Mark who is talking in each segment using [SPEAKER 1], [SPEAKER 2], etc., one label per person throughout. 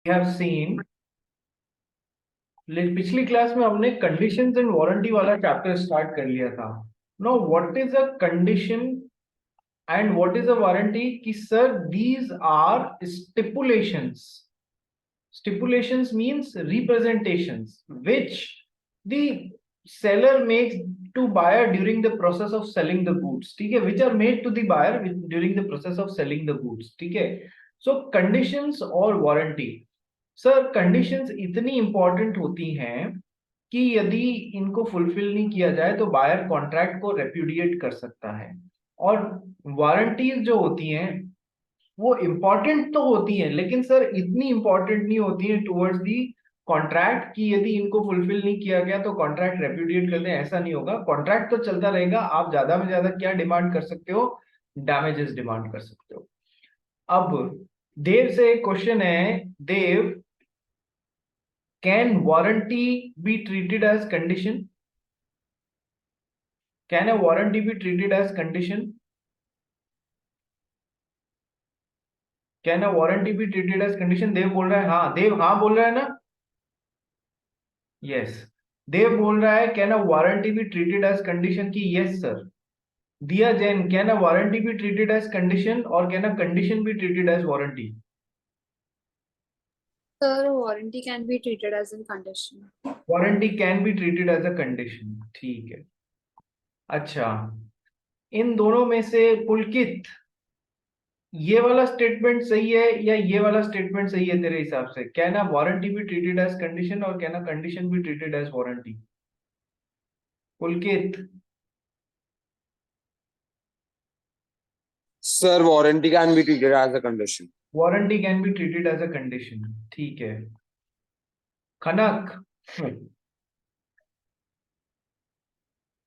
[SPEAKER 1] Have seen, पिछली class में हमने कंडीशंस एंड वारंटी वाला चैप्टर स्टार्ट कर लिया था. Now what is a condition and what is a warranty? कि sir these are stipulations. Stipulations means representations which the seller makes to buyer during the process of selling the goods. ठीक है, which are made to the buyer during the process of selling the goods. ठीक है. So conditions और warranty. Sir conditions इतनी important होती हैं कि यदि इनको फुलफिल नहीं किया जाए तो बायर कॉन्ट्रैक्ट को रेप्यूडिएट कर सकता है. और वारंटीज जो होती हैं वो इंपॉर्टेंट तो होती हैं, लेकिन सर इतनी इंपॉर्टेंट नहीं होती है टुवर्ड्स दी कॉन्ट्रैक्ट कि यदि इनको फुलफिल नहीं किया गया तो कॉन्ट्रैक्ट रेप्यूडिएट कर दें. ऐसा नहीं होगा, कॉन्ट्रैक्ट तो चलता रहेगा. आप ज्यादा में ज्यादा क्या डिमांड कर सकते हो? डैमेजेस डिमांड कर सकते हो. अब देव से क्वेश्चन है. Dev, can warranty be treated as condition? Can a warranty be treated as condition? Can a warranty be treated as condition? Dev बोल रहा है हाँ. देव हाँ बोल रहा है ना? यस. देव बोल रहा है can a warranty be treated as condition? की yes sir. Diya Jain, can a warranty be treated as condition और can a condition be treated as warranty?
[SPEAKER 2] Sir, warranty can be treated as a condition.
[SPEAKER 1] Warranty can be treated as a condition. ठीक है. अच्छा, इन दोनों में से पुलकित, ये वाला statement सही है या ये वाला स्टेटमेंट सही है तेरे हिसाब से? Can a warranty be treated as condition और can a condition be treated as warranty? Pulkit.
[SPEAKER 3] Sir, warranty can be treated as a condition.
[SPEAKER 1] Warranty can be treated as a condition. ठीक है. खनक.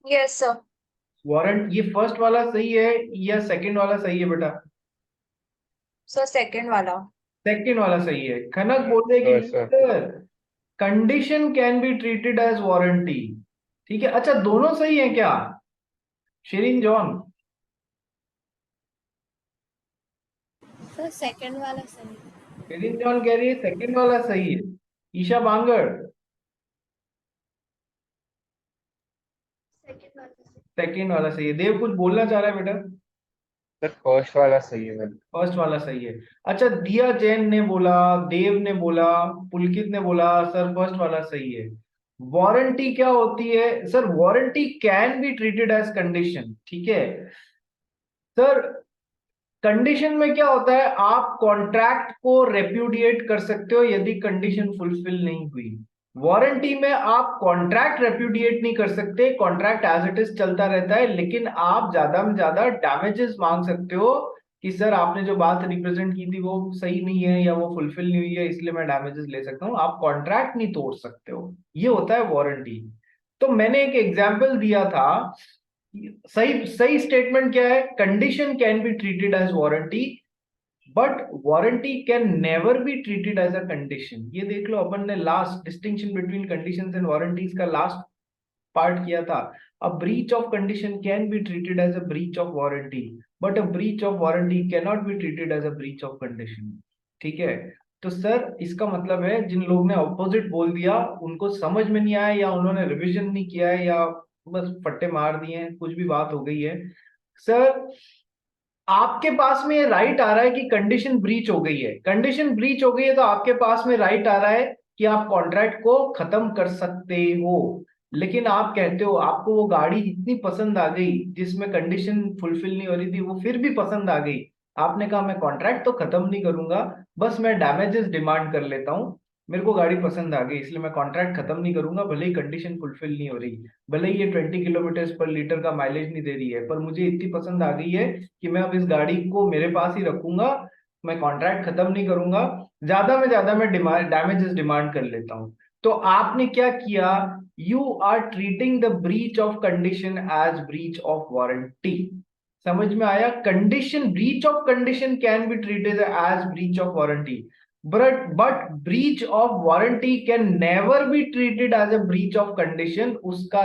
[SPEAKER 2] Yes, sir.
[SPEAKER 1] वारंट, ये first वाला सही है या second वाला सही है बेटा?
[SPEAKER 2] So second वाला.
[SPEAKER 1] सेकंड वाला सही है. खनक बोल रहे कि sir condition can be treated as warranty. ठीक है. अच्छा, दोनों सही है क्या? शेरिन जॉन.
[SPEAKER 2] Sir, second वाला सही.
[SPEAKER 1] शेरिन जॉन कह रही है सेकंड वाला सही है. ईशा बांगड़, सेकंड वाला सही है. देव कुछ बोलना चाह रहा है बेटा?
[SPEAKER 3] सर फर्स्ट वाला सही है मैंने.
[SPEAKER 1] फर्स्ट वाला सही है. अच्छा, दिया जैन ने बोला, देव ने बोला, पुलकित ने बोला सर फर्स्ट वाला सही है. वारंटी क्या होती है sir? Warranty can be treated as condition. ठीक है सर. कंडीशन में क्या होता है? आप कॉन्ट्रैक्ट को रेप्यूडिएट कर सकते हो यदि कंडीशन फुलफिल नहीं हुई. वारंटी में आप कॉन्ट्रैक्ट रेप्यूडिएट नहीं कर सकते, कॉन्ट्रैक्ट एज इट इज चलता रहता है, लेकिन आप ज्यादा में ज्यादा डैमेजेस मांग सकते हो कि सर आपने जो बात रिप्रेजेंट की थी वो सही नहीं है या वो फुलफिल नहीं हुई है, इसलिए मैं डैमेजेस ले सकता हूँ. आप कॉन्ट्रैक्ट नहीं तोड़ सकते हो. ये होता है वारंटी. तो मैंने एक एग्जाम्पल दिया था. सही सही स्टेटमेंट क्या है? Condition can be treated as warranty but warranty can never be treated as a condition. ये देख लो, अपन ने last distinction between conditions and warranties का लास्ट पार्ट किया था. A breach of condition can be treated as a breach of warranty but a breach of warranty can not be treated as a breach of condition. ठीक है. तो sir इसका मतलब है जिन लोग ने ऑपोजिट बोल दिया उनको समझ में नहीं आया या उन्होंने रिवीजन नहीं किया है या बस फट्टे मार दिए हैं, कुछ भी बात हो गई है. सर आपके पास में राइट आ रहा है कि कंडीशन ब्रीच हो गई है. कंडीशन ब्रीच हो गई है तो आपके पास में राइट आ रहा है कि आप कॉन्ट्रैक्ट को खत्म कर सकते हो. लेकिन आप कहते हो आपको वो गाड़ी इतनी पसंद आ गई जिसमें कंडीशन फुलफिल नहीं हो रही थी, वो फिर भी पसंद आ गई. आपने कहा मैं कॉन्ट्रैक्ट तो खत्म नहीं करूंगा, बस मैं डैमेजेस डिमांड कर लेता हूं. मेरे को गाड़ी पसंद आ गई इसलिए मैं कॉन्ट्रैक्ट खत्म नहीं करूंगा, भले ही कंडीशन फुलफिल नहीं हो रही, भले ही ये 20 किलोमीटर पर लीटर का माइलेज नहीं दे रही है, पर मुझे इतनी पसंद आ गई है कि मैं अब इस गाड़ी को मेरे पास ही रखूंगा, मैं कॉन्ट्रैक्ट खत्म नहीं करूंगा, ज्यादा में ज्यादा मैं डैमेजेस डिमांड कर लेता हूं. तो आपने क्या किया? You are treating the breach of condition as breach of warranty. समझ में आया? Condition, breach of condition can be treated as breach of warranty but breach of warranty can never be treated as a breach of condition. उसका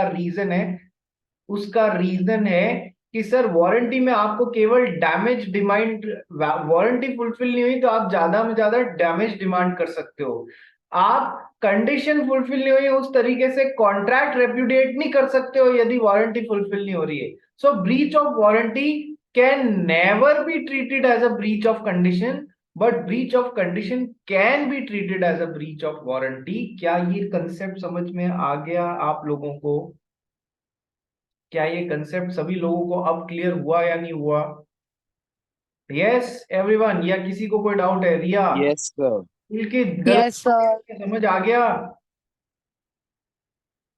[SPEAKER 1] reason है कि sir warranty में आपको केवल damage demand, warranty fulfil नहीं हुई तो आप ज्यादा में ज्यादा डैमेज डिमांड कर सकते हो। आप कंडीशन फुलफिल नहीं हुई उस तरीके से कॉन्ट्रैक्ट रेप्यूडिएट नहीं कर सकते हो यदि वारंटी फुलफिल नहीं हो रही है। So breach of warranty can never be treated as a breach of condition, but breach of condition can be treated as a breach of warranty. क्या ये कंसेप्ट समझ में आ गया आप लोगों को? क्या ये कंसेप्ट सभी लोगों को अब क्लियर हुआ या नहीं हुआ? यस एवरीवन, या किसी को कोई डाउट है? रिया,
[SPEAKER 3] Yes, sir.
[SPEAKER 1] पुलकित, गलत
[SPEAKER 2] Yes, sir.
[SPEAKER 1] समझ आ गया?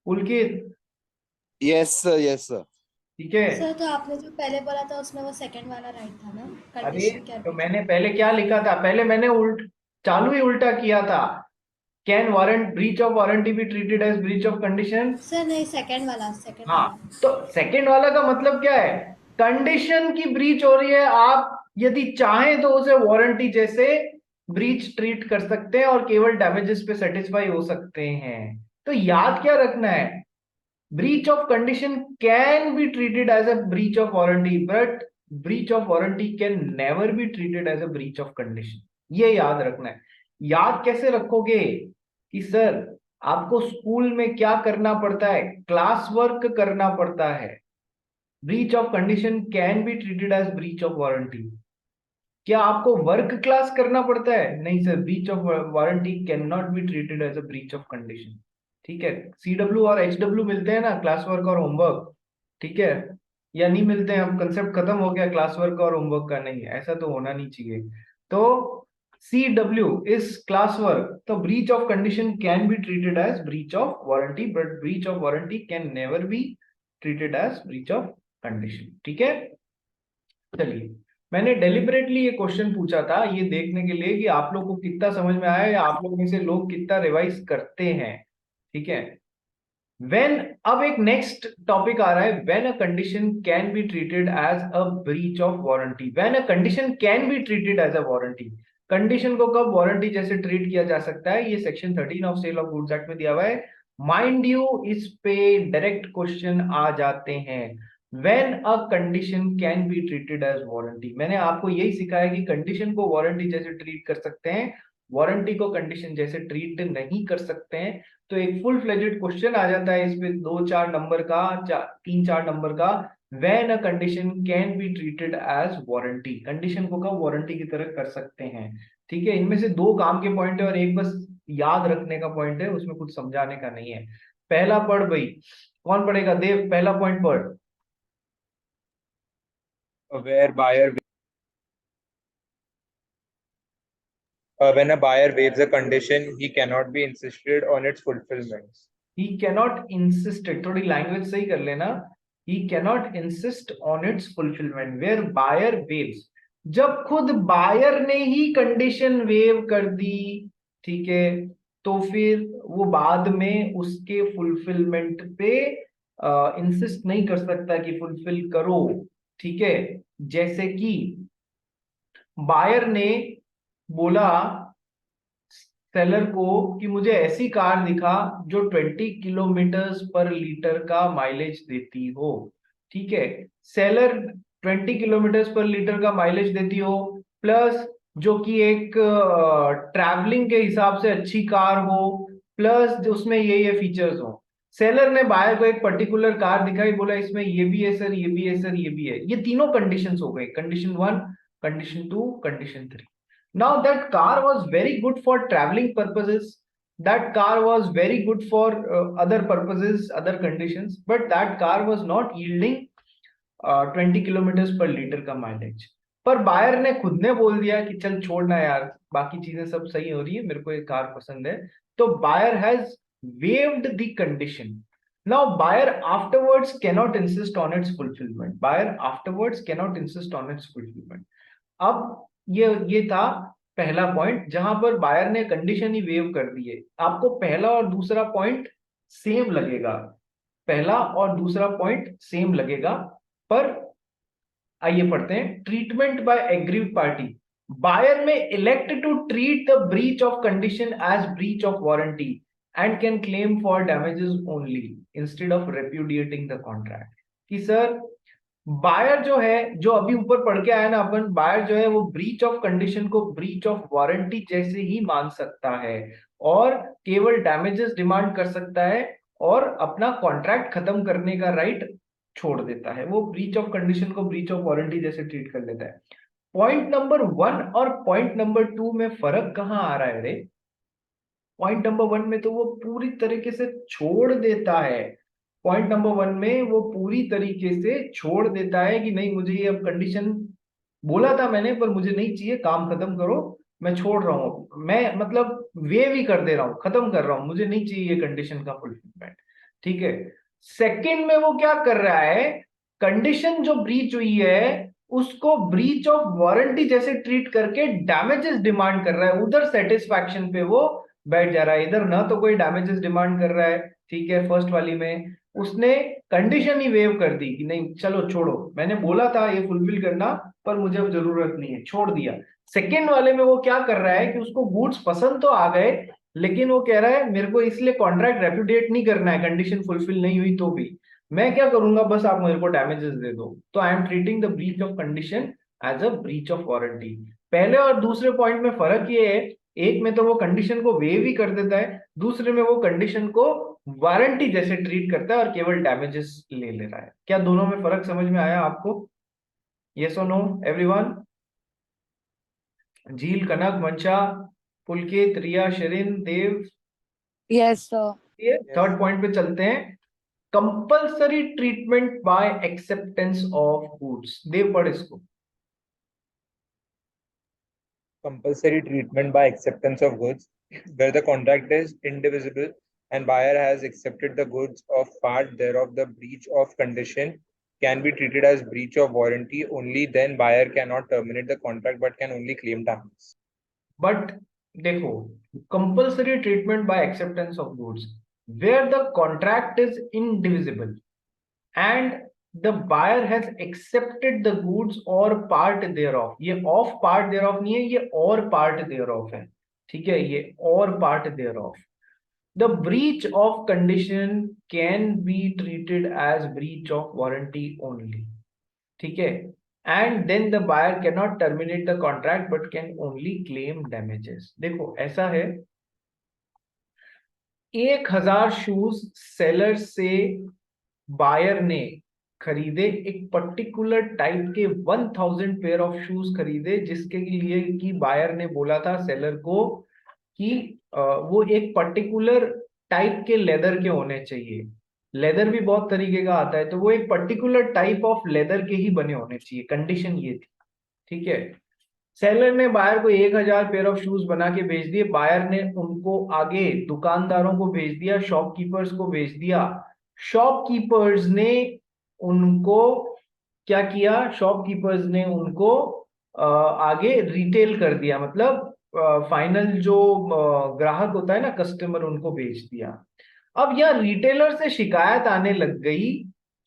[SPEAKER 1] पुलकित,
[SPEAKER 3] Yes, sir. Yes, sir.
[SPEAKER 1] ठीक है।
[SPEAKER 2] सर तो आपने जो पहले बोला था उसमें वो सेकंड वाला राइट था ना?
[SPEAKER 1] अरे
[SPEAKER 2] कंडीशन क्या
[SPEAKER 1] तो
[SPEAKER 2] थी?
[SPEAKER 1] मैंने पहले क्या लिखा था? पहले मैंने चालू ही उल्टा किया था। Can warrant breach of warranty be treated as breach of condition?
[SPEAKER 2] Sir नहीं, सेकंड वाला, सेकंड
[SPEAKER 1] हाँ,
[SPEAKER 2] वाला।
[SPEAKER 1] तो सेकंड वाला का मतलब क्या है? कंडीशन की ब्रीच हो रही है, आप यदि चाहें तो उसे वारंटी जैसे ब्रीच ट्रीट कर सकते हैं और केवल डैमेजेस पे सेटिस्फाई हो सकते हैं। तो याद क्या रखना है? Breach of condition can be treated as a breach of warranty, but breach of warranty can never be treated as a breach of condition. ये याद रखना है। याद कैसे रखोगे? कि सर आपको स्कूल में क्या करना पड़ता है? क्लास वर्क करना पड़ता है। Breach of condition can be treated as breach of warranty. क्या आपको वर्क क्लास करना पड़ता है? नहीं sir, breach of warranty can not be treated as a breach of condition. ठीक है, सीडब्ल्यू और एचडब्ल्यू मिलते हैं ना, क्लास वर्क और होमवर्क, ठीक है? या नहीं मिलते हैं? अब कंसेप्ट खत्म हो गया क्लास वर्क और होमवर्क का? नहीं, ऐसा तो होना नहीं चाहिए। तो CW इज क्लास वर्क, तो breach of condition can be treated as breach of warranty, but breach of warranty can never be treated as breach of condition. ठीक है, चलिए। मैंने डेलिबरेटली ये क्वेश्चन पूछा था ये देखने के लिए कि आप लोग को कितना समझ में आया या आप लोग में से लोग कितना रिवाइज करते हैं। ठीक है, व्हेन, अब एक नेक्स्ट टॉपिक आ रहा है, when a condition can be treated as a breach of warranty. When a condition can be treated as a warranty, condition को कब वारंटी जैसे ट्रीट किया जा सकता है? ये section 13 of sale of goods act में दिया हुआ है। माइंड यू, इस पे डायरेक्ट क्वेश्चन आ जाते हैं। When a condition can be treated as warranty, मैंने आपको यही सिखाया कि कंडीशन को वारंटी जैसे ट्रीट कर सकते हैं, वारंटी को कंडीशन जैसे ट्रीट नहीं कर सकते हैं। तो एक फुल फ्लेजेड क्वेश्चन आ जाता है इसमें 2-4 नंबर का, 3-4 नंबर का। When a condition can be treated as warranty, condition को कब वारंटी की तरह कर सकते हैं। ठीक है, इनमें से 2 काम के पॉइंट है और एक बस याद रखने का पॉइंट है, उसमें कुछ समझाने का नहीं है। पहला पढ़ भाई, कौन पढ़ेगा? देव, पहला पॉइंट पढ़।
[SPEAKER 3] Where buyer, when a buyer waives a condition, he cannot be insisted on its fulfillment.
[SPEAKER 1] He cannot insist, थोड़ी लैंग्वेज सही कर लेना। He cannot insist on its fulfilment where buyer waives, जब खुद बायर ने ही कंडीशन वेव कर दी, ठीक है, तो फिर वो बाद में उसके फुलफिलमेंट पे इंसिस्ट नहीं कर सकता कि फुलफिल करो। ठीक है, जैसे कि बायर ने बोला सेलर को कि मुझे ऐसी कार दिखा जो 20 किलोमीटर पर लीटर का माइलेज देती हो। ठीक है, सेलर 20 किलोमीटर पर लीटर का माइलेज देती हो, प्लस जो कि एक ट्रैवलिंग के हिसाब से अच्छी कार हो, प्लस उसमें ये फीचर्स हो। सेलर ने बायर को एक पर्टिकुलर कार दिखाई, बोला इसमें ये भी है सर, ये भी है सर, ये भी है। ये तीनों कंडीशंस हो गए, condition 1, condition 2, condition 3। Now that car was very good for traveling purposes. That car was very good for other purposes, other conditions, but that car was not yielding 20 kilometre पर litre का mileage. पर buyer ने खुद ने बोल दिया कि चल छोड़ना यार, बाकी चीजें सब सही हो रही है, मेरे को ये कार पसंद है। तो buyer has waived the condition. Now buyer afterwards cannot insist on its fulfillment. Buyer afterwards cannot insist on its fulfillment. अब ये था पहला पॉइंट जहां पर बायर ने कंडीशन ही वेव कर दी है। आपको पहला और दूसरा पॉइंट सेम लगेगा, पहला और दूसरा पॉइंट सेम लगेगा। पर आइए पढ़ते हैं, treatment by aggrieved party. Buyer may elect to treat the breach of condition as breach of warranty and can claim for damages only instead of repudiating the contract. कि सर बायर जो है, जो अभी ऊपर पढ़ के आया ना अपन, बायर जो है वो ब्रीच ऑफ कंडीशन को ब्रीच ऑफ वारंटी जैसे ही मान सकता है और केवल डैमेजेस डिमांड कर सकता है और अपना कॉन्ट्रैक्ट खत्म करने का राइट छोड़ देता है। वो ब्रीच ऑफ कंडीशन को ब्रीच ऑफ वारंटी जैसे ट्रीट कर लेता है। पॉइंट नंबर 1 और पॉइंट नंबर 2 में फर्क कहाँ आ रहा है रे? पॉइंट नंबर 1 में तो वो पूरी तरीके से छोड़ देता है। पॉइंट नंबर 1 में वो पूरी तरीके से छोड़ देता है कि नहीं, मुझे ये अब कंडीशन बोला था मैंने पर मुझे नहीं चाहिए, काम खत्म करो, मैं छोड़ रहा हूँ, मैं मतलब वेव ही कर दे रहा हूँ, खत्म कर रहा हूँ, मुझे नहीं चाहिए ये कंडीशन का फुलफिलमेंट। ठीक है। सेकंड में वो क्या कर रहा है, कंडीशन जो ब्रीच हुई है उसको ब्रीच ऑफ वारंटी जैसे ट्रीट करके डैमेजेस डिमांड कर रहा है, उधर सेटिस्फैक्शन पे वो बैठ जा रहा है, इधर ना तो कोई डैमेजेस डिमांड कर रहा है। ठीक है। फर्स्ट वाली में उसने कंडीशन ही वेव कर दी कि नहीं चलो छोड़ो, मैंने बोला था ये फुलफिल करना पर मुझे अब जरूरत नहीं है, छोड़ दिया। सेकेंड वाले में वो क्या कर रहा है कि उसको गुड्स पसंद तो आ गए लेकिन वो कह रहा है मेरे को इसलिए कॉन्ट्रैक्ट रेपुडिएट नहीं करना है, कंडीशन फुलफिल नहीं हुई तो भी मैं क्या करूंगा, बस आप मेरे को डैमेजेस दे दो। तो I am treating the breach of condition as a breach of warranty. पहले और दूसरे पॉइंट में फर्क ये है, एक में तो वो कंडीशन को वेव ही कर देता है, दूसरे में वो कंडीशन को वारंटी जैसे ट्रीट करता है और केवल डैमेजेस ले ले रहा है। क्या दोनों में फर्क समझ में आया आपको? यस और no everyone? Jheel, Kanak, Mansha, Pulkit, Riya, Shareen, Dev.
[SPEAKER 2] Yes sir.
[SPEAKER 1] ये
[SPEAKER 3] Yes.
[SPEAKER 1] थर्ड पॉइंट पे चलते हैं, compulsory treatment by acceptance of goods. Dev पढ़ इसको।
[SPEAKER 3] Compulsory treatment by acceptance of goods, where the contract is indivisible and buyer has accepted the goods of part thereof, the breach of condition can be treated as breach of warranty. Only then buyer cannot terminate the contract but can only claim damages.
[SPEAKER 1] But देखो, compulsory treatment by acceptance of goods where the contract is indivisible and the buyer has accepted the goods और part thereof, ये of part thereof नहीं है, ये और part there of है। ठीक है, ये और part thereof. The breach of condition can be treated as breach of warranty only. ठीक है। And then the buyer can not terminate the contract but can only claim damages. देखो ऐसा है, 1000 शूज सेलर से buyer ने खरीदे, एक particular type के 1000 पेयर ऑफ शूज खरीदे जिसके लिए कि बायर ने बोला था सेलर को कि वो एक पर्टिकुलर टाइप के लेदर के होने चाहिए। लेदर भी बहुत तरीके का आता है, तो वो एक पर्टिकुलर टाइप ऑफ लेदर के ही बने होने चाहिए, कंडीशन ये थी। ठीक है। सेलर ने बायर को 1000 पेयर ऑफ शूज बना के भेज दिए, बायर ने उनको आगे दुकानदारों को भेज दिया, शॉपकीपर्स को भेज दिया। शॉपकीपर्स ने उनको क्या किया, शॉपकीपर्स ने उनको आगे रिटेल कर दिया, मतलब फाइनल जो ग्राहक होता है ना, कस्टमर, उनको भेज दिया। अब यार रिटेलर से शिकायत आने लग गई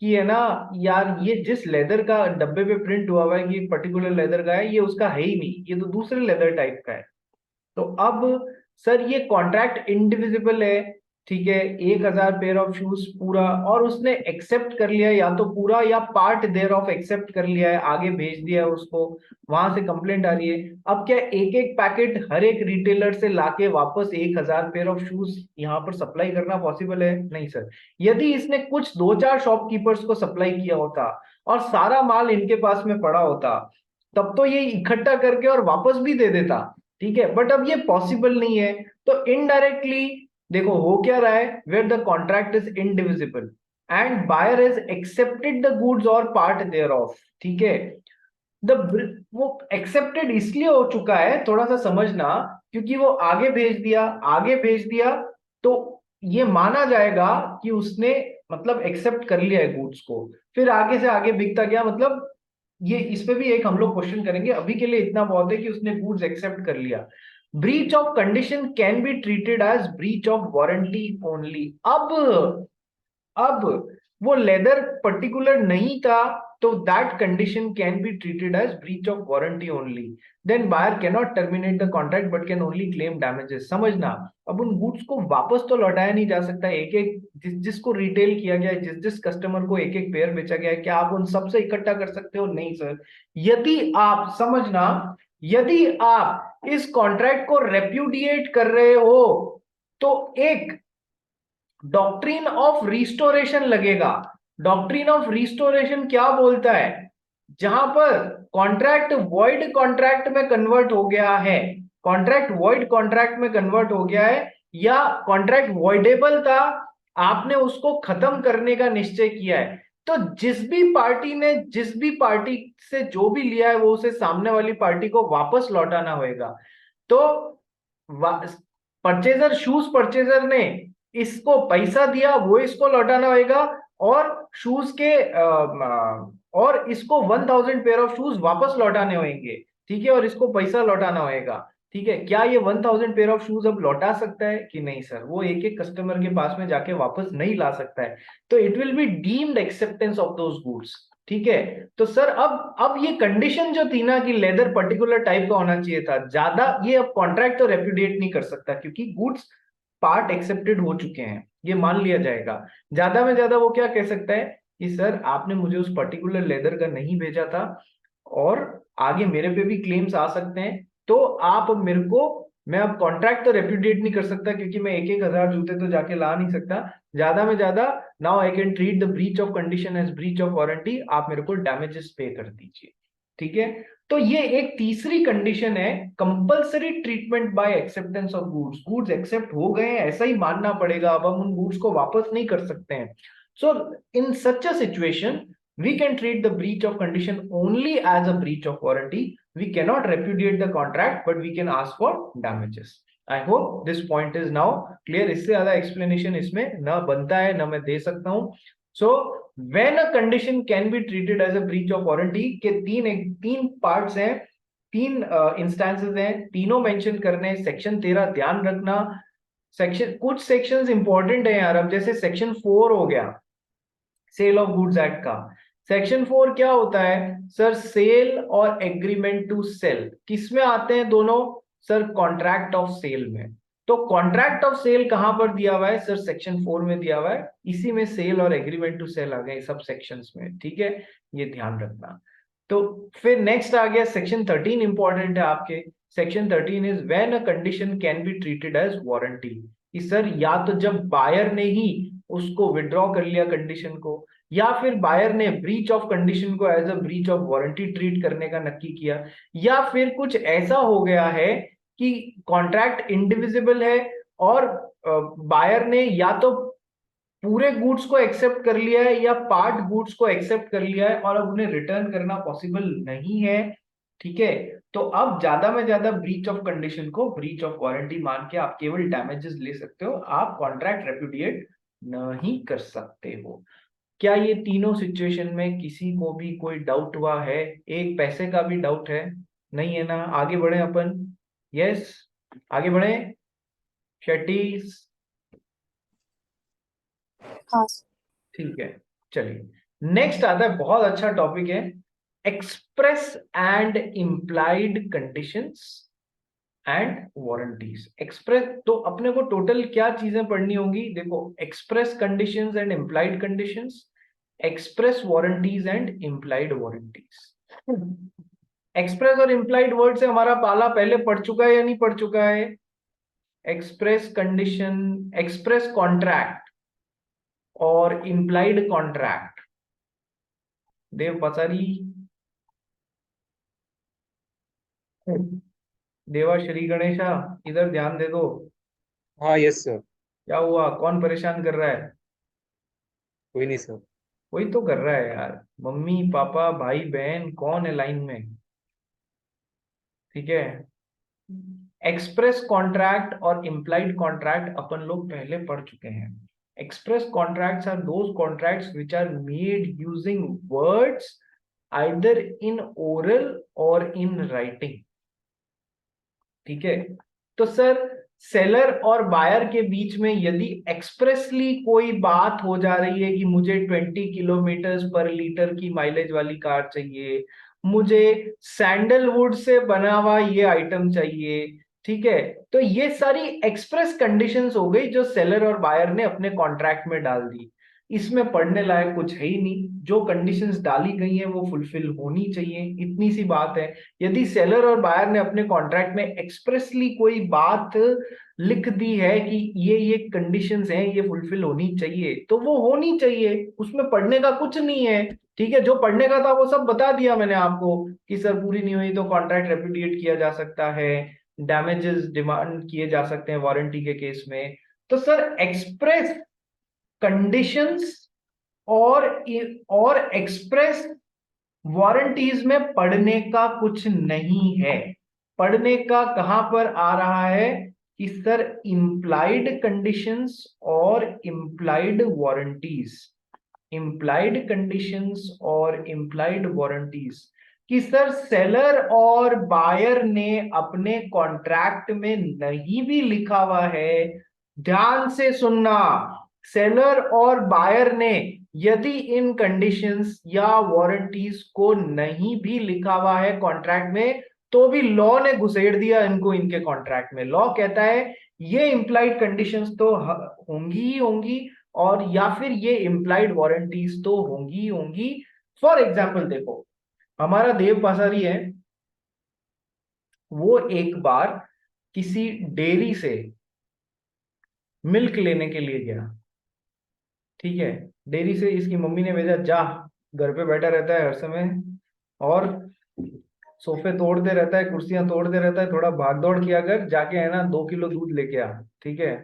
[SPEAKER 1] कि है ना यार, ये जिस लेदर का डब्बे पे प्रिंट हुआ हुआ है कि पर्टिकुलर लेदर का है, ये उसका है ही नहीं, ये तो दूसरे लेदर टाइप का है। तो अब सर ये कॉन्ट्रैक्ट इंडिविजिबल है। ठीक है, 1000 पेयर ऑफ शूज पूरा, और उसने एक्सेप्ट कर लिया, या तो पूरा या पार्ट देयर ऑफ एक्सेप्ट कर लिया है, आगे भेज दिया है उसको, वहां से कंप्लेंट आ रही है। अब क्या एक एक पैकेट हर एक रिटेलर से लाके वापस 1000 पेयर ऑफ शूज यहाँ पर सप्लाई करना पॉसिबल है? नहीं सर। यदि इसने कुछ 2-4 शॉपकीपर्स को सप्लाई किया होता और सारा माल इनके पास में पड़ा होता, तब तो ये इकट्ठा करके और वापस भी दे देता। ठीक है, बट अब ये पॉसिबल नहीं है। तो इनडायरेक्टली देखो हो क्या रहा है, where the contract is indivisible and buyer has accepted the goods और पार्ट देयर ऑफ। ठीक है। द वो एक्सेप्टेड इसलिए हो चुका है, थोड़ा सा समझना, क्योंकि वो आगे भेज दिया, आगे भेज दिया, तो ये माना जाएगा कि उसने मतलब एक्सेप्ट कर लिया है गुड्स को, फिर आगे से आगे बिकता गया, मतलब ये इस पे भी एक हम लोग क्वेश्चन करेंगे, अभी के लिए इतना बहुत है कि उसने गुड्स एक्सेप्ट कर लिया। Breach of condition can be treated as breach of warranty only. अब वो लेदर पर्टिकुलर नहीं था तो that condition can be treated as breach of warranty only. Then buyer can not terminate the contract but can only claim damages. समझना, अब उन goods को वापस तो लौटाया नहीं जा सकता. एक एक जिसको रिटेल किया गया है, जिस कस्टमर को एक एक पेयर बेचा गया है, क्या आप उन सबसे इकट्ठा कर सकते हो? नहीं सर. यदि आप, समझना, यदि आप इस कॉन्ट्रैक्ट को रेप्यूडिएट कर रहे हो तो एक डॉक्ट्रिन ऑफ रिस्टोरेशन लगेगा. डॉक्ट्रिन ऑफ रिस्टोरेशन क्या बोलता है? जहां पर कॉन्ट्रैक्ट वॉइड कॉन्ट्रैक्ट में कन्वर्ट हो गया है, कॉन्ट्रैक्ट वॉइड कॉन्ट्रैक्ट में कन्वर्ट हो गया है, या कॉन्ट्रैक्ट वॉइडेबल था, आपने उसको खत्म करने का निश्चय किया है, तो जिस भी पार्टी ने जिस भी पार्टी से जो भी लिया है वो उसे सामने वाली पार्टी को वापस लौटाना होगा. तो परचेजर, शूज परचेजर ने इसको पैसा दिया, वो इसको लौटाना होगा, और शूज के और इसको 1000 पेयर ऑफ शूज वापस लौटाने होंगे. ठीक है, और इसको पैसा लौटाना होगा. ठीक है, क्या ये 1000 पेयर ऑफ शूज अब लौटा सकता है कि नहीं सर? वो एक एक कस्टमर के पास में जाके वापस नहीं ला सकता है. तो it will be deemed acceptance of those goods. ठीक है, तो सर अब ये कंडीशन जो थी ना कि लेदर पर्टिकुलर टाइप का होना चाहिए था, ज्यादा ये अब कॉन्ट्रैक्ट तो रेप्यूडिएट नहीं कर सकता क्योंकि गुड्स पार्ट एक्सेप्टेड हो चुके हैं, ये मान लिया जाएगा. ज्यादा में ज्यादा वो क्या कह सकता है कि सर आपने मुझे उस पर्टिकुलर लेदर का नहीं भेजा था और आगे मेरे पे भी क्लेम्स आ सकते हैं, तो आप मेरे को, मैं अब कॉन्ट्रैक्ट तो रेप्यूडिएट नहीं कर सकता क्योंकि मैं एक एक हजार जूते तो जाके ला नहीं सकता. ज्यादा में ज्यादा now I can treat the breach of condition as breach of warranty. आप मेरे को डैमेजेस पे कर दीजिए. ठीक है, तो ये एक तीसरी कंडीशन है, compulsory treatment by acceptance of goods. Goods accept हो गए हैं ऐसा ही मानना पड़ेगा, अब हम उन गुड्स को वापस नहीं कर सकते हैं. So in such a situation we can treat the breach of condition only as a breach of warranty. We cannot repudiate the contract, but we can ask for damages. I hope this point is now clear. इससे ज्यादा explanation इसमें ना बनता है ना मैं दे सकता हूं. So when a condition can be treated as a breach of warranty के तीन parts हैं, तीन instances हैं, तीनों mention करने हैं. सेक्शन 13 ध्यान रखना. सेक्शन, कुछ सेक्शंस इंपॉर्टेंट है यार. अब जैसे सेक्शन 4 हो गया सेल ऑफ गुड्स एक्ट का. सेक्शन 4 क्या होता है सर? सेल और एग्रीमेंट टू सेल. किसमें आते हैं दोनों सर? कॉन्ट्रैक्ट ऑफ सेल में. तो कॉन्ट्रैक्ट ऑफ सेल कहां पर दिया हुआ है सर? सेक्शन 4 में दिया हुआ है. इसी में सेल और एग्रीमेंट टू सेल आ गए सब सेक्शंस में. ठीक है, ये ध्यान रखना. तो फिर नेक्स्ट आ गया सेक्शन 13. इंपॉर्टेंट है आपके. Section 13 is when a condition can be treated as warranty. Sir या तो जब बायर ने ही उसको विड्रॉ कर लिया कंडीशन को, या फिर बायर ने ब्रीच ऑफ कंडीशन को as a breach of warranty treat करने का नक्की किया, या फिर कुछ ऐसा हो गया है कि कॉन्ट्रैक्ट इंडिविजिबल है और बायर ने या तो पूरे गुड्स को एक्सेप्ट कर लिया है या पार्ट गुड्स को एक्सेप्ट कर लिया है और अब उन्हें रिटर्न करना पॉसिबल नहीं है. ठीक है, तो अब ज्यादा में ज्यादा ब्रीच ऑफ कंडीशन को ब्रीच ऑफ वारंटी मान के आप केवल डैमेजेस ले सकते हो, आप कॉन्ट्रैक्ट रेप्यूडिएट नहीं कर सकते हो. क्या ये तीनों सिचुएशन में किसी को भी कोई डाउट हुआ है? एक पैसे का भी डाउट है? नहीं है ना? आगे बढ़े अपन. यस, आगे बढ़े. शेट्टी.
[SPEAKER 2] हाँ.
[SPEAKER 1] ठीक है, चलिए नेक्स्ट आता है. बहुत अच्छा टॉपिक है, express and implied conditions and warranties. Express तो अपने को टोटल क्या चीजें पढ़नी होंगी? देखो, express conditions and implied conditions, express warranties and implied warranties. Express और इम्प्लाइड वर्ड से हमारा पाला पहले पढ़ चुका है या नहीं पढ़ चुका है? एक्सप्रेस कंडीशन, एक्सप्रेस कॉन्ट्रैक्ट और इम्प्लाइड कॉन्ट्रैक्ट. देव पसारी, देवा श्री गणेशा, इधर ध्यान दे दो.
[SPEAKER 3] हाँ यस सर.
[SPEAKER 1] क्या हुआ? कौन परेशान कर रहा है?
[SPEAKER 3] कोई नहीं सर.
[SPEAKER 1] कोई तो कर रहा है यार. मम्मी पापा भाई बहन कौन है लाइन में? ठीक है, एक्सप्रेस कॉन्ट्रैक्ट और इम्प्लाइड कॉन्ट्रैक्ट अपन लोग पहले पढ़ चुके हैं. Express contracts are those contracts which are made using words either in oral और इन राइटिंग. ठीक है, तो सर सेलर और बायर के बीच में यदि एक्सप्रेसली कोई बात हो जा रही है कि मुझे 20 किलोमीटर पर लीटर की माइलेज वाली कार चाहिए, मुझे सैंडलवुड से बना हुआ ये आइटम चाहिए, ठीक है, तो ये सारी एक्सप्रेस कंडीशंस हो गई जो सेलर और बायर ने अपने कॉन्ट्रैक्ट में डाल दी। इसमें पढ़ने लायक कुछ है ही नहीं, जो कंडीशंस डाली गई हैं वो फुलफिल होनी चाहिए, इतनी सी बात है। यदि सेलर और बायर ने अपने कॉन्ट्रैक्ट में एक्सप्रेसली कोई बात लिख दी है कि ये कंडीशंस हैं, ये फुलफिल होनी चाहिए, तो वो होनी चाहिए, उसमें पढ़ने का कुछ नहीं है। ठीक है, जो पढ़ने का था वो सब बता दिया मैंने आपको कि सर पूरी नहीं हुई तो कॉन्ट्रैक्ट रेपुडिएट किया जा सकता है, डैमेजेस डिमांड किए जा सकते हैं वारंटी के केस में। तो सर एक्सप्रेस कंडीशंस और एक्सप्रेस वारंटीज में पढ़ने का कुछ नहीं है। पढ़ने का कहां पर आ रहा है कि सर इंप्लाइड कंडीशंस और इंप्लाइड वारंटीज, इंप्लाइड कंडीशंस और इंप्लाइड वारंटीज, कि सर सेलर और बायर ने अपने कॉन्ट्रैक्ट में नहीं भी लिखा हुआ है, ध्यान से सुनना, सेलर और बायर ने यदि इन कंडीशंस या वारंटीज को नहीं भी लिखा हुआ है कॉन्ट्रैक्ट में, तो भी लॉ ने घुसेड़ दिया इनको इनके कॉन्ट्रैक्ट में। लॉ कहता है ये इंप्लाइड कंडीशंस तो होंगी ही होंगी, और या फिर ये इंप्लाइड वारंटीज तो होंगी ही होंगी। फॉर एग्जाम्पल देखो, हमारा देव पासारी है, वो एक बार किसी डेयरी से मिल्क लेने के लिए गया, ठीक है, डेयरी से इसकी मम्मी ने भेजा, जा घर पे बैठा रहता है हर समय और सोफे तोड़ते रहता है, कुर्सियां तोड़ते रहता है, थोड़ा भाग दौड़ किया कर, जाके है ना 2 किलो दूध लेके आ। ठीक है,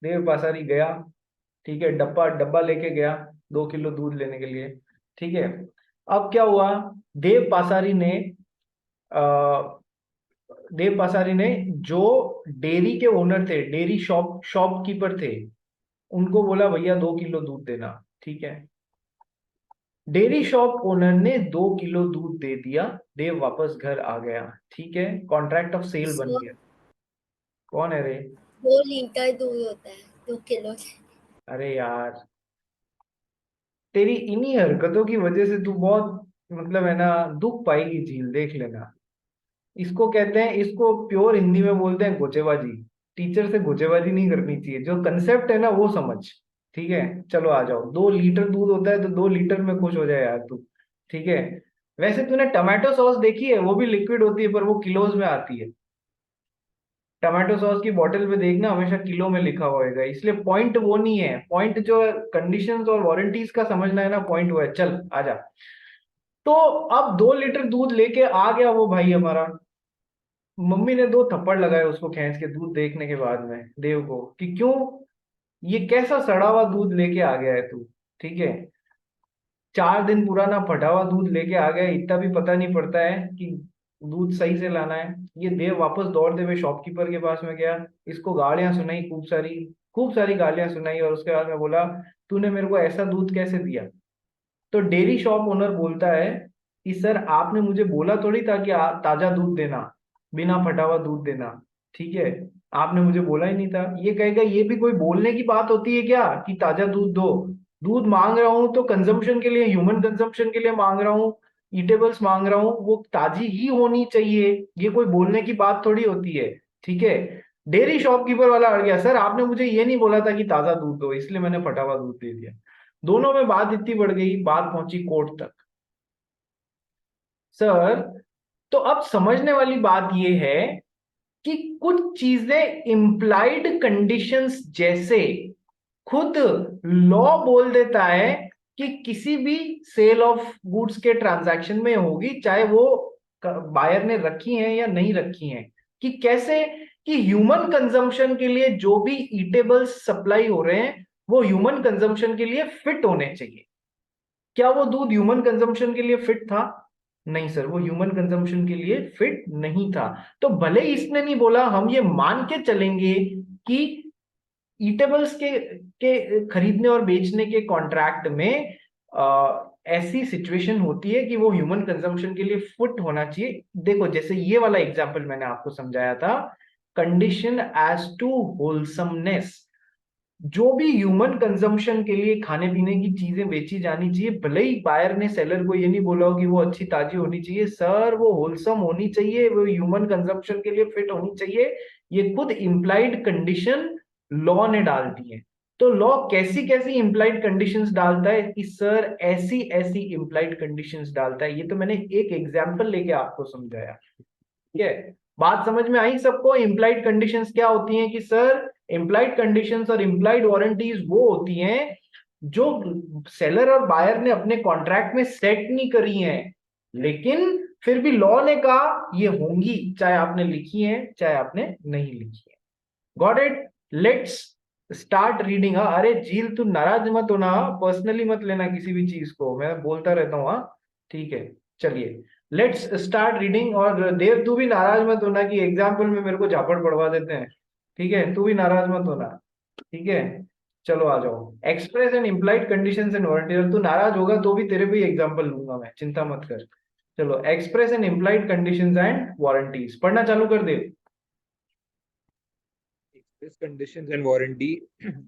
[SPEAKER 1] देव पासारी गया, ठीक है, डब्बा डब्बा लेके गया 2 किलो दूध लेने के लिए। ठीक है, अब क्या हुआ, देव पासारी ने अ, देव पासारी ने जो डेयरी के ओनर थे, डेयरी शॉपकीपर थे, उनको बोला भैया 2 किलो दूध देना। ठीक है, डेयरी शॉप ओनर ने 2 किलो दूध दे दिया, देव वापस घर आ गया। ठीक है, कॉन्ट्रैक्ट ऑफ सेल बन
[SPEAKER 2] सो
[SPEAKER 1] गया। कौन है रे?
[SPEAKER 2] 2 लीटर दूध होता है, 2 किलो से।
[SPEAKER 1] अरे यार, तेरी इन्हीं हरकतों की वजह से तू बहुत, मतलब है ना, दुख पाएगी झील, देख लेना। इसको कहते हैं, इसको प्योर हिंदी में बोलते हैं गोचेबाजी। टीचर से गोचेबाजी नहीं करनी चाहिए, जो कंसेप्ट है ना वो समझ। ठीक है, चलो आ जाओ, 2 लीटर दूध होता है तो 2 लीटर में खुश हो जाए यार तू। ठीक है, वैसे तूने टमाटो सॉस देखी है, वो भी लिक्विड होती है पर वो किलोज में आती है। टमाटो सॉस की बोतल पे देखना, हमेशा किलो में लिखा होएगा, इसलिए पॉइंट वो नहीं है, पॉइंट जो कंडीशंस और वारंटीज का समझना है ना, पॉइंट वो है। चल आजा। तो अब 2 लीटर दूध लेके आ गया वो भाई हमारा, मम्मी ने 2 थप्पड़ लगाए उसको खींच के दूध देखने के बाद में देव को, कि क्यों, ये कैसा सड़ा हुआ दूध लेके आ गया है तू। ठीक है, 4 दिन पुराना फटा हुआ दूध लेके आ गया, इतना भी पता नहीं पड़ता है कि दूध सही से लाना है। ये देव वापस दौड़ते हुए शॉपकीपर के पास में गया, इसको गालियां सुनाई, खूब सारी गालियां सुनाई, और उसके बाद में बोला तूने मेरे को ऐसा दूध कैसे दिया। तो डेयरी शॉप ओनर बोलता है कि सर आपने मुझे बोला थोड़ी था कि ताजा दूध देना, बिना फटा हुआ दूध देना। ठीक है, आपने मुझे बोला ही नहीं था। ये कहेगा ये भी कोई बोलने की बात होती है क्या कि ताजा दूध दो। दूध मांग रहा हूं तो कंजम्पशन के लिए, ह्यूमन कंजम्पशन के लिए मांग रहा हूँ, ईटेबल्स मांग रहा हूँ, वो ताजी ही होनी चाहिए, ये कोई बोलने की बात थोड़ी होती है। ठीक है, डेयरी शॉपकीपर वाला अड़ गया, सर आपने मुझे ये नहीं बोला था कि ताजा दूध दो, इसलिए मैंने फटा हुआ दूध दे दिया। दोनों में बात इतनी बढ़ गई, बात पहुंची कोर्ट तक। सर, तो अब समझने वाली बात यह है कि कुछ चीजें इम्प्लाइड कंडीशंस जैसे खुद लॉ बोल देता है कि किसी भी सेल ऑफ गुड्स के ट्रांजैक्शन में होगी, चाहे वो बायर ने रखी हैं या नहीं रखी हैं, कि कैसे, कि ह्यूमन कंजम्पशन के लिए जो भी ईटेबल्स सप्लाई हो रहे हैं वो ह्यूमन कंजम्पशन के लिए फिट होने चाहिए। क्या वो दूध ह्यूमन कंजम्पशन के लिए फिट था? नहीं सर, वो ह्यूमन कंजम्पशन के लिए फिट नहीं था। तो भले ही इसने नहीं बोला, हम ये मान के चलेंगे कि ईटेबल्स के खरीदने और बेचने के कॉन्ट्रैक्ट में ऐसी सिचुएशन होती है कि वो ह्यूमन कंजम्पशन के लिए फिट होना चाहिए। देखो, जैसे ये वाला एग्जांपल मैंने आपको समझाया था कंडीशन एज टू होलसमनेस। जो भी ह्यूमन कंजम्पशन के लिए खाने पीने की चीजें बेची जानी चाहिए, भले ही बायर ने सेलर को ये नहीं बोला हो कि वो अच्छी ताजी होनी चाहिए, सर वो होलसम होनी चाहिए, वो ह्यूमन कंजम्पशन के लिए फिट होनी चाहिए, ये खुद इम्प्लाइड कंडीशन लॉ ने डाल दी है। तो लॉ कैसी कैसी इम्प्लाइड कंडीशंस डालता है कि सर ऐसी ऐसी इम्प्लाइड कंडीशंस डालता है। ये तो मैंने एक एग्जांपल लेके आपको समझाया, ठीक है। बात समझ में आई सबको? इम्प्लाइड कंडीशंस क्या होती हैं कि सर इम्प्लाइड कंडीशंस और इम्प्लाइड वारंटीज वो होती हैं जो सेलर और बायर ने अपने कॉन्ट्रैक्ट में सेट नहीं करी हैं, लेकिन फिर भी लॉ ने कहा ये होंगी, चाहे आपने लिखी है चाहे आपने नहीं लिखी है। Got it? Let's start reading. अरे झील तू नाराज मत होना, पर्सनली मत लेना किसी भी चीज को, मैं बोलता रहता हूँ। हाँ ठीक है, चलिए लेट्स स्टार्ट रीडिंग। और देव तू भी नाराज मत होना कि एग्जाम्पल में मेरे को झापड़ पड़वा देते हैं, ठीक है, तू भी नाराज मत होना, ठीक है। चलो आ जाओ, express and implied conditions and warranty. और तू नाराज होगा तो भी तेरे पे एग्जाम्पल लूंगा मैं, चिंता मत कर। चलो, express and implied conditions and warranties पढ़ना चालू कर दे।
[SPEAKER 3] Express conditions and warranty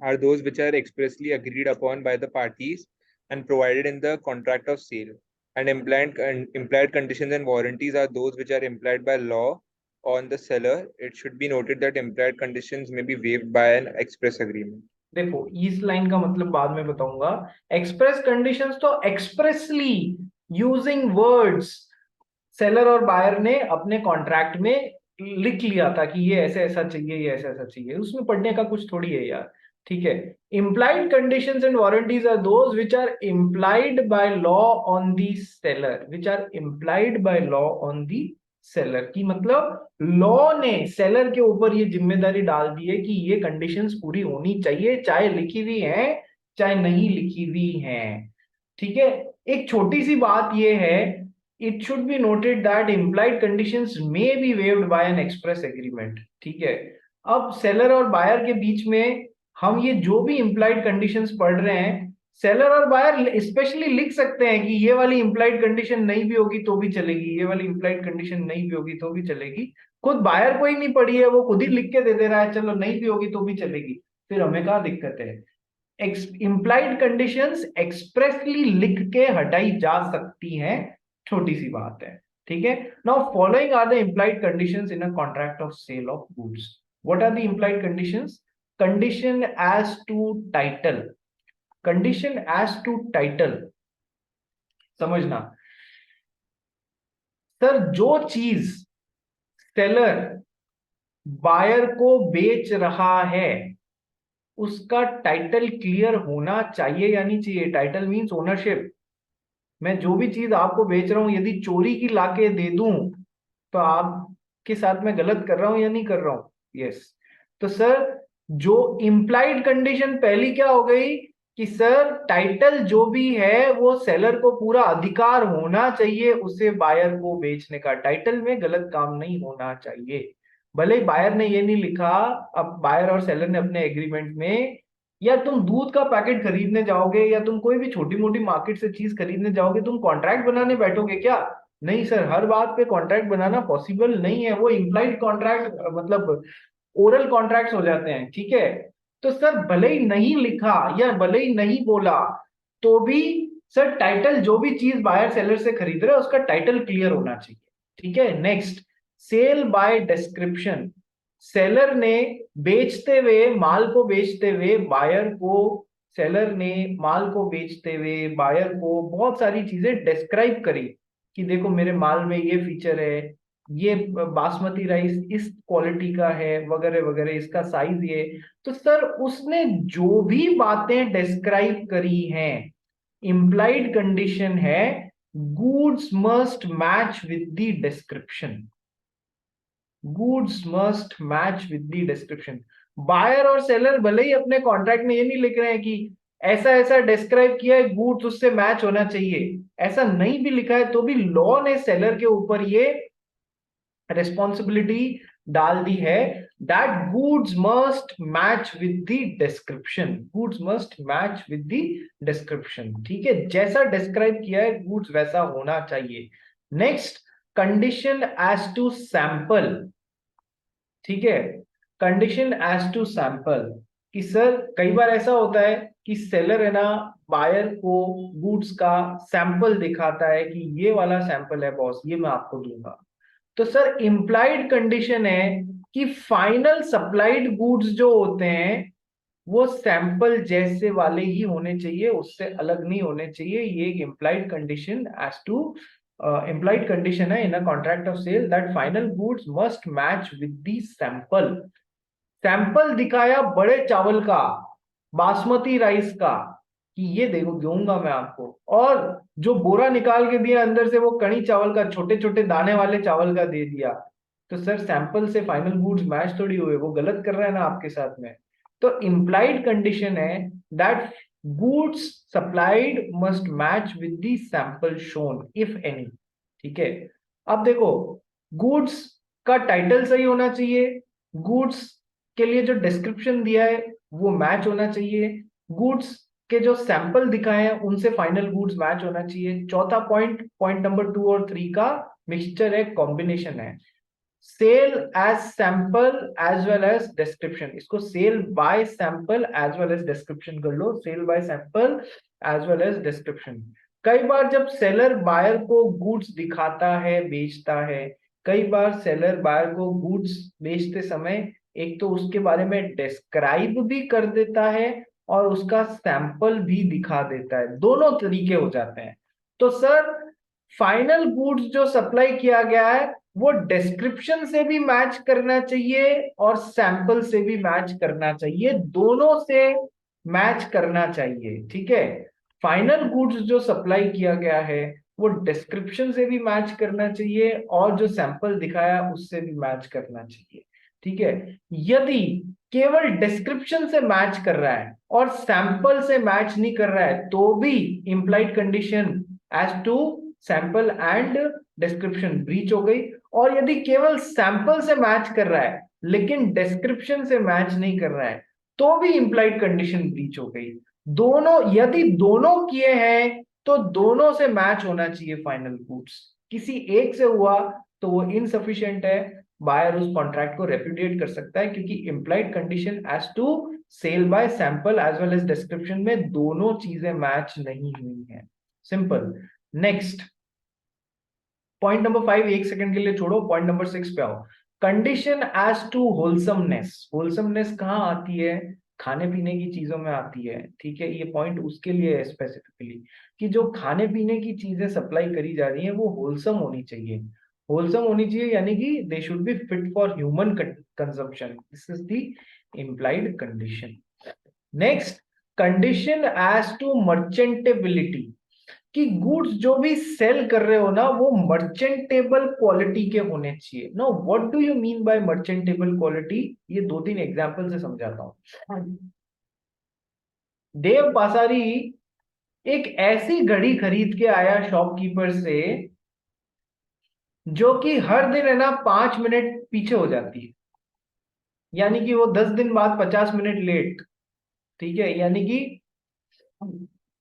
[SPEAKER 3] are those which are expressly agreed upon by the parties and provided in the contract of sale. And implied conditions and warranties are those which are implied by law on the seller. It should be noted that implied conditions may be waived by an express agreement.
[SPEAKER 1] देखो इस line का मतलब बाद में बताऊंगा। Express conditions तो expressly using words seller और buyer ने अपने कॉन्ट्रैक्ट में लिख लिया था कि ये ऐसे ऐसा चाहिए, ये ऐसा ऐसा चाहिए, उसमें पढ़ने का कुछ थोड़ी है यार, ठीक है। Implied conditions and warranties are those which are implied by law on the seller, which are implied by law on the seller. की मतलब लॉ ने सेलर के ऊपर ये जिम्मेदारी डाल दी है कि ये कंडीशंस पूरी होनी चाहिए, चाहे लिखी हुई है चाहे नहीं लिखी हुई है, ठीक है। एक छोटी सी बात ये है, it should be noted that implied conditions may be waived by an express agreement, ठीक है। अब सेलर और बायर के बीच में हम ये जो भी implied conditions पढ़ रहे हैं, सेलर और बायर स्पेशली लिख सकते हैं कि ये वाली implied condition नहीं भी होगी तो भी चलेगी, ये वाली implied condition नहीं भी होगी तो भी चलेगी। खुद बायर को ही नहीं पड़ी है, वो खुद ही लिख के दे रहा है चलो नहीं भी होगी तो भी चलेगी, फिर हमें क्या दिक्कत है? इम्प्लाइड कंडीशंस एक्सप्रेसली लिख के हटाई जा सकती हैं, छोटी सी बात है, ठीक है। Now following are the implied conditions in a contract of sale of goods. What are the implied conditions? Condition as to title, condition as to title समझना। सर जो चीज सेलर बायर को बेच रहा है उसका टाइटल क्लियर होना चाहिए या नहीं चाहिए? Title means ownership. मैं जो भी चीज आपको बेच रहा हूं यदि चोरी की लाके दे दूं तो आपके साथ मैं गलत कर रहा हूं या नहीं कर रहा हूं? यस। तो सर जो इम्प्लाइड कंडीशन पहली क्या हो गई कि सर टाइटल जो भी है वो सेलर को पूरा अधिकार होना चाहिए उसे बायर को बेचने का, टाइटल में गलत काम नहीं होना चाहिए। भले ही बायर ने ये नहीं लिखा, अब बायर और सेलर ने अपने एग्रीमेंट में, या तुम दूध का पैकेट खरीदने जाओगे या तुम कोई भी छोटी मोटी मार्केट से चीज खरीदने जाओगे, तुम कॉन्ट्रैक्ट बनाने बैठोगे क्या? नहीं सर, हर बात पे कॉन्ट्रैक्ट बनाना पॉसिबल नहीं है, वो इम्प्लाइड कॉन्ट्रैक्ट मतलब ओरल कॉन्ट्रैक्ट्स हो जाते हैं, ठीक है। तो सर भले ही नहीं लिखा या भले ही नहीं बोला तो भी सर टाइटल जो भी चीज बायर सेलर से खरीद रहे हैं उसका टाइटल क्लियर होना चाहिए, ठीक है। Next, sale by description. Seller ने बेचते हुए माल को बेचते हुए बायर को, सेलर ने माल को बेचते हुए बायर को बहुत सारी चीजें डिस्क्राइब करी कि देखो मेरे माल में ये फीचर है, ये बासमती राइस इस क्वालिटी का है वगैरह वगैरह, इसका साइज ये। तो सर उसने जो भी बातें डिस्क्राइब करी हैं, इंप्लाइड कंडीशन है goods must match with the description, goods must match with the description. Buyer और सेलर भले ही अपने कॉन्ट्रैक्ट में ये नहीं लिख रहे हैं कि ऐसा ऐसा डिस्क्राइब किया है गुड्स उससे मैच होना चाहिए, ऐसा नहीं भी लिखा है तो भी लॉ ने सेलर के ऊपर ये रिस्पॉन्सिबिलिटी डाल दी है that goods must match with the description, goods must match with the description, ठीक है। जैसा डिस्क्राइब किया है गुड्स वैसा होना चाहिए। Next, condition as to sample, ठीक है। कंडीशन एज टू सैंपल, कि सर कई बार ऐसा होता है कि सेलर है ना बायर को गुड्स का सैंपल दिखाता है कि ये वाला सैंपल है बॉस, ये मैं आपको दूंगा। तो सर इम्प्लाइड कंडीशन है कि फाइनल सप्लाइड गुड्स जो होते हैं वो सैंपल जैसे वाले ही होने चाहिए, उससे अलग नहीं होने चाहिए। ये एक implied condition as to implied condition है in a contract of sale that final goods must match with the sample. Sample दिखाया बड़े चावल का, बासमती राइस का, कि ये देखो दूंगा मैं आपको, और जो बोरा निकाल के दिया अंदर से वो कड़ी चावल का, छोटे छोटे दाने वाले चावल का दे दिया, तो सर सैंपल से फाइनल गुड्स मैच थोड़ी हुए, वो गलत कर रहा है ना आपके साथ में। तो इम्प्लाइड कंडीशन है that goods supplied must match with the sample shown if any. ठीक है। अब देखो, गुड्स का टाइटल सही होना चाहिए, गुड्स के लिए जो डिस्क्रिप्शन दिया है वो मैच होना चाहिए, गुड्स के जो सैंपल दिखाए हैं उनसे फाइनल गुड्स मैच होना चाहिए। चौथा पॉइंट, पॉइंट नंबर 2 और 3 का मिक्सचर है, कॉम्बिनेशन है। Sale as sample as well as description, इसको sale by sample as well as description कर लो, sale by sample as well as description. कई बार जब सेलर बायर को गुड्स दिखाता है, बेचता है, कई बार सेलर बायर को गुड्स बेचते समय एक तो उसके बारे में डिस्क्राइब भी कर देता है और उसका सैंपल भी दिखा देता है, दोनों तरीके हो जाते हैं। तो सर फाइनल गुड्स जो सप्लाई किया गया है वो डिस्क्रिप्शन से भी मैच करना चाहिए और सैंपल से भी मैच करना चाहिए, दोनों से मैच करना चाहिए। ठीक है। फाइनल गुड्स जो सप्लाई किया गया है वो डिस्क्रिप्शन से भी मैच करना चाहिए और जो सैंपल दिखाया उससे भी मैच करना चाहिए। ठीक है। यदि केवल डिस्क्रिप्शन से मैच कर रहा है और सैंपल से मैच नहीं कर रहा है तो भी implied condition as to sample and description breach हो गई। और यदि केवल सैंपल से मैच कर रहा है लेकिन डिस्क्रिप्शन से मैच नहीं कर रहा है तो भी इंप्लाइड कंडीशन ब्रीच हो गई। दोनों, यदि दोनों किए हैं तो दोनों से मैच होना चाहिए फाइनल गुड्स, किसी एक से हुआ तो वो इनसफिशिएंट है, बायर उस कॉन्ट्रैक्ट को रेपुडिएट कर सकता है, क्योंकि implied condition as to sale by sample as well as description में दोनों चीजें मैच नहीं हुई हैं। सिंपल। नेक्स्ट पॉइंट नंबर 5 एक सेकंड के लिए छोड़ो, पॉइंट नंबर 6 पे आओ। Condition as to wholesomeness. Wholesomeness कहाँ आती है? खाने पीने की चीजों में आती है। ठीक है, ये पॉइंट उसके लिए है स्पेसिफिकली, कि जो खाने पीने की चीजें सप्लाई करी जा रही है वो होलसम होनी चाहिए। होलसम होनी चाहिए यानी कि they should be fit for human consumption, this is the implied condition. Next, condition as to merchantability, कि गुड्स जो भी सेल कर रहे हो ना वो मर्चेंटेबल क्वालिटी के होने चाहिए। No, what do you mean by merchantable quality? ये 2-3 एग्जांपल से समझाता हूं। देव पासारी एक ऐसी घड़ी खरीद के आया शॉपकीपर से जो कि हर दिन है ना 5 मिनट पीछे हो जाती है, यानी कि वो 10 दिन बाद 50 मिनट लेट। ठीक है, यानी कि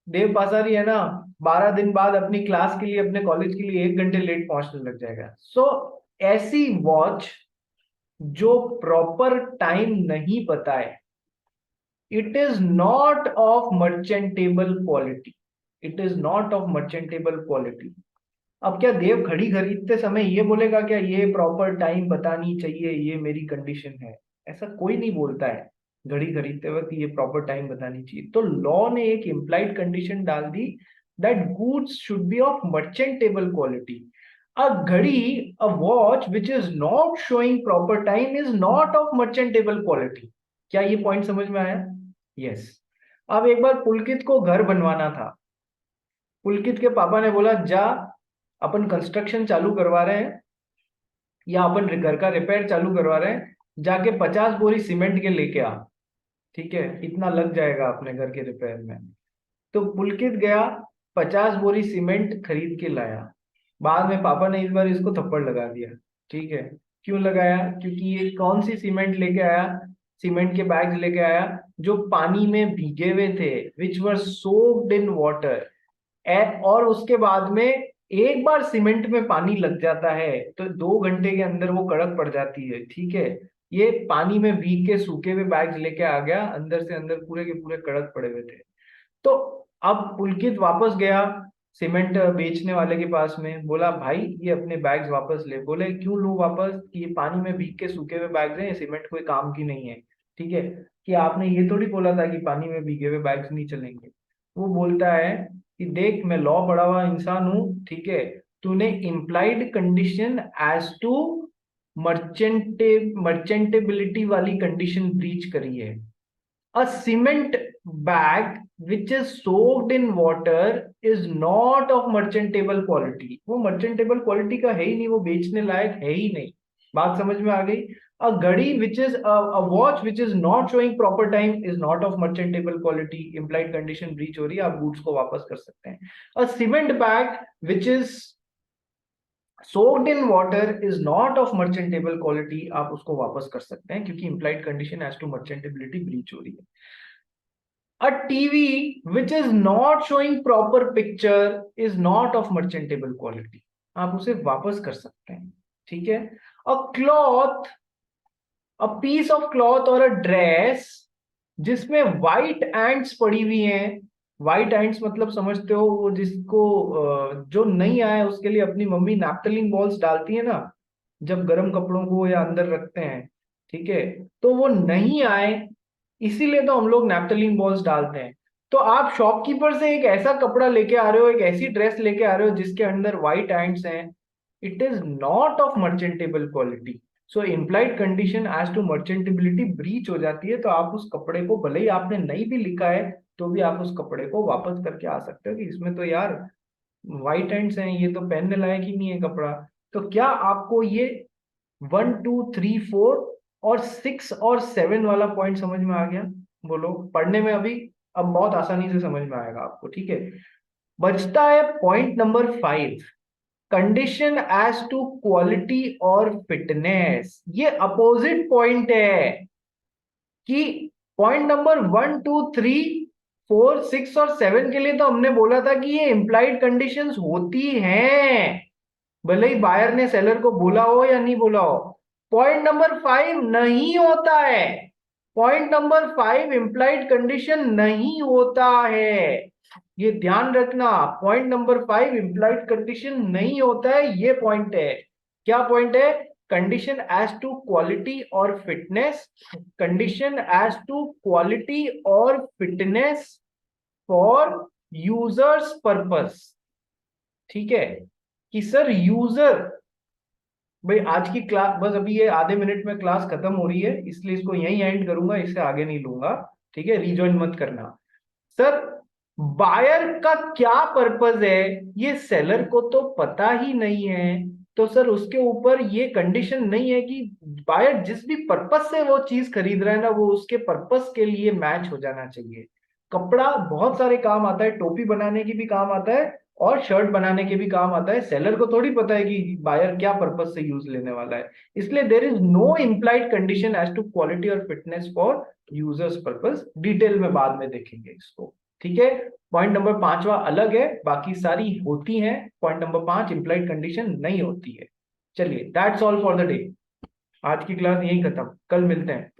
[SPEAKER 1] देव पासारी है ना 12 दिन बाद अपनी क्लास के लिए, अपने कॉलेज के लिए 1 घंटे लेट पहुंचने लग जाएगा। सो ऐसी वॉच जो प्रॉपर टाइम नहीं बताए, it is not of merchantable quality, it is not of merchantable quality. अब क्या देव घड़ी खरीदते समय ये बोलेगा क्या ये प्रॉपर टाइम बतानी चाहिए, ये मेरी कंडीशन है? ऐसा कोई नहीं बोलता है घड़ी खरीदते वक्त ये प्रॉपर टाइम बतानी चाहिए। तो लॉ ने एक इम्प्लाइड कंडीशन डाल दी that goods should be of merchantable quality. A घड़ी, a watch which is not showing proper time is not of merchantable quality. क्या ये पॉइंट समझ में आया? यस। अब एक बार पुलकित को घर बनवाना था। पुलकित के पापा ने बोला जा, अपन कंस्ट्रक्शन चालू करवा रहे हैं या अपन घर का रिपेयर चालू करवा रहे हैं, जाके 50 बोरी सीमेंट के लेके आ। ठीक है, इतना लग जाएगा अपने घर के रिपेयर में। तो पुलकित गया, 50 बोरी सीमेंट खरीद के लाया। बाद में पापा ने इस बार इसको थप्पड़ लगा दिया। ठीक है, क्यों लगाया? क्योंकि ये कौन सी सीमेंट लेके आया? सीमेंट के बैग्स लेके आया जो पानी में भीगे हुए थे, विच वर सोक्ड इन वाटर। और उसके बाद में एक बार सीमेंट में पानी लग जाता है तो 2 घंटे के अंदर वो कड़क पड़ जाती है। ठीक है, ये पानी में भीग के सूखे हुए बैग्स लेके आ गया, अंदर से अंदर पूरे के पूरे कड़क पड़े हुए थे। तो अब पुलकित वापस गया सीमेंट बेचने वाले के पास में, बोला भाई ये अपने बैग्स वापस ले। बोले क्यों लूं वापस, कि ये पानी में भीग के सूखे हुए बैग्स हैं, ये सीमेंट कोई काम की नहीं है, ठीक है, कि आपने ये थोड़ी बोला था कि पानी में भीगे हुए बैग्स नहीं चलेंगे। वो बोलता है कि देख मैं लॉ पढ़ा हुआ इंसान हूँ, ठीक है, तूने इम्प्लाइड कंडीशन एज टू मर्चेंटेबिलिटी वाली कंडीशन ब्रीच करी है। A cement bag which is soaked in water is not of merchantable quality। वो merchantable quality का है ही नहीं, वो बेचने लायक है ही नहीं। बात समझ में आ गई? A घड़ी which is a watch which is not showing proper time is not of merchantable quality। implied condition breach हो रही है, आप goods को वापस कर सकते हैं। A cement bag which is soaked in water is not of merchantable quality, आप उसको वापस कर सकते हैं क्योंकि implied condition as to merchantability breach हो रही है। A TV which is not showing proper picture is not of merchantable quality, आप उसे वापस कर सकते हैं, ठीक है। A cloth, a piece of cloth or a dress जिसमें white ants पड़ी हुई हैं, white ants मतलब समझते हो, वो जिसको जो नहीं आए उसके लिए अपनी मम्मी नैप्थलीन बॉल्स डालती है ना, जब गर्म कपड़ों को या अंदर रखते हैं, ठीक है, तो वो नहीं आए इसीलिए तो हम लोग नैप्थलीन बॉल्स डालते हैं। तो आप शॉपकीपर से एक ऐसा कपड़ा लेके आ रहे हो, एक ऐसी ड्रेस लेके आ रहे हो जिसके अंदर व्हाइट एंड्स हैं, it is not of merchantable quality. So implied condition as to merchantability breach हो जाती है, तो आप उस कपड़े को भले ही आपने नहीं भी लिखा है तो भी आप उस कपड़े को वापस करके आ सकते हो कि इसमें तो यार व्हाइट एंड्स हैं, ये तो पहनने लायक ही नहीं है कपड़ा। तो क्या आपको ये 1 2 3 4 और 6 और 7 वाला पॉइंट समझ में आ गया? बोलो, पढ़ने में अभी अब बहुत आसानी से समझ में आएगा आपको, ठीक है। बचता है point number 5, condition as to quality और फिटनेस। ये अपोजिट पॉइंट है कि पॉइंट नंबर 1 2 3 4 6 और 7 के लिए तो हमने बोला था कि ये इंप्लाइड कंडीशंस होती हैं, भले ही बायर ने सेलर को बोला हो या नहीं बोला हो। पॉइंट नंबर 5 नहीं होता है, पॉइंट नंबर 5 इंप्लाइड कंडीशन नहीं होता है, ये ध्यान रखना। पॉइंट नंबर 5 इंप्लाइड कंडीशन नहीं होता है, ये पॉइंट है। क्या पॉइंट है? कंडीशन एज टू क्वालिटी और fitness, condition as to quality और फिटनेस फॉर यूजर्स पर्पस, ठीक है, कि सर यूजर, भाई आज की क्लास बस अभी ये आधे मिनट में क्लास खत्म हो रही है इसलिए इसको यहीं एंड करूंगा, इससे आगे नहीं लूंगा, ठीक है, रीजॉइन मत करना। सर बायर का क्या पर्पस है ये सेलर को तो पता ही नहीं है, तो सर उसके ऊपर ये कंडीशन नहीं है कि बायर जिस भी पर्पस से वो चीज खरीद रहा है ना, वो उसके पर्पस के लिए मैच हो जाना चाहिए। कपड़ा बहुत सारे काम आता है, टोपी बनाने की भी काम आता है और शर्ट बनाने के भी काम आता है, सेलर को थोड़ी पता है कि बायर क्या पर्पस से यूज लेने वाला है, इसलिए there is no implied condition as to quality और fitness for users purpose. Detail में बाद में देखेंगे इसको, ठीक है। पॉइंट नंबर 5वां अलग है, बाकी सारी होती हैं। पॉइंट नंबर 5 इम्प्लाइड कंडीशन नहीं होती है। चलिए that's all for the day, आज की क्लास यही खत्म, कल मिलते हैं।